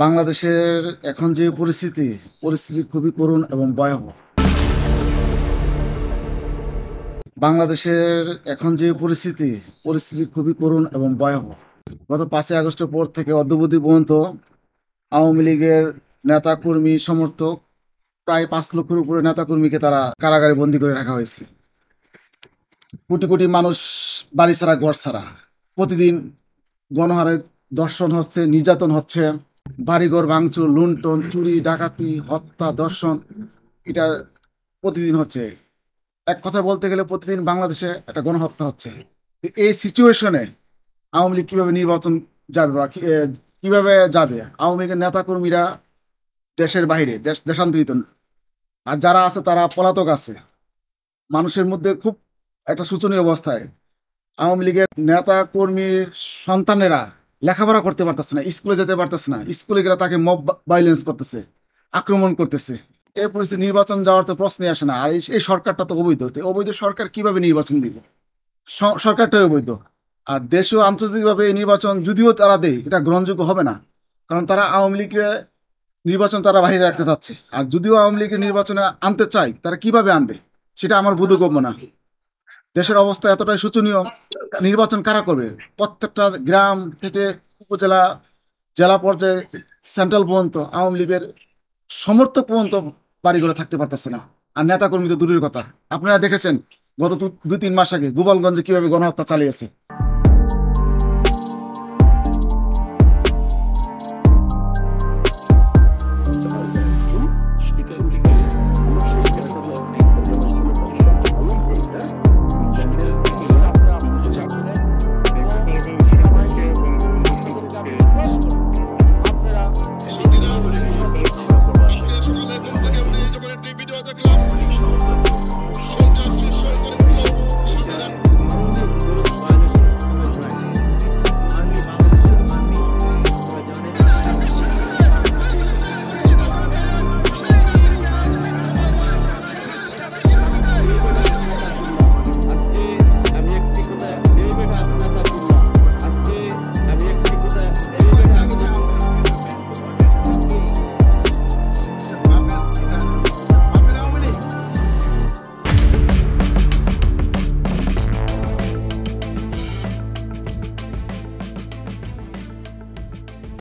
বাংলাদেশের এখন যে পরিস্থিতি খুবই করুণ এবং ভয়াবহ। বাংলাদেশের এখন যে পরিস্থিতি খুবই করুণ এবং ভয়াবহ। গত 5ই আগস্টের পর থেকে অদ্যাবধি পর্যন্ত আওয়ামী লীগের নেতা কর্মী সমর্থক প্রায় 5 লক্ষের উপরে নেতা কর্মীকে তারা কারাগারে বন্দী করে রাখা হয়েছে। কোটি কোটি মানুষ বাড়ি ছাড়া, ঘর ছাড়া। প্রতিদিন গণহারে দর্শন হচ্ছে, নির্যাতন হচ্ছে, বাড়িঘর ভাঙচুর, লুণ্ঠন, চুরি, ডাকাতি, হত্যা, দর্শন, এটা প্রতিদিন হচ্ছে। এক কথায় বলতে গেলে প্রতিদিন বাংলাদেশে একটা গণহত্যা হচ্ছে। তো এই সিচুয়েশনে আওয়ামী লীগ কিভাবে নির্বাচন যাবে বা কিভাবে যাবে? আওয়ামী লীগের নেতা কর্মীরা দেশের বাইরে, দেশান্তরিত, আর যারা আছে তারা পলাতক আছে। মানুষের মধ্যে খুব একটা শোচনীয় অবস্থায়। আওয়ামী লীগের নেতা কর্মীর সন্তানেরা লেখাপড়া করতে পারতেছে না, স্কুলে যেতে পারতেছে না, স্কুলে গেলে তাকে মব ভাইলেন্স করতেছে, আক্রমণ করতেছে। এই পরিস্থিতি নির্বাচন যাওয়ার তো প্রশ্নই আসে না। আর এই সরকারটা তো অবৈধ। তো অবৈধ সরকার কিভাবে নির্বাচন দিব? সরকারটাই অবৈধ। আর দেশীয় আন্তর্জাতিকভাবে এই নির্বাচন যদিও তারা দেয়, এটা গ্রহণযোগ্য হবে না। কারণ তারা আওয়ামী লীগের নির্বাচন তারা বাহিরে রাখতে চাচ্ছে। আর যদিও আওয়ামী লীগের নির্বাচনে আনতে চায়, তারা কিভাবে আনবে সেটা আমার বোধগম্য না। দেশের অবস্থা এতটাই শোচনীয়। নির্বাচন কারা করবে? প্রত্যেকটা গ্রাম থেকে উপজেলা, জেলা পর্যায়ে, সেন্ট্রাল পর্যন্ত আওয়ামী লীগের সমর্থক পর্যন্ত বাড়িঘরে থাকতে পারতেছে না। আর নেতা কর্মী তো দূরের কথা। আপনারা দেখেছেন গত 2-3 মাস আগে গোপালগঞ্জে কিভাবে গণহত্যা চালিয়েছে।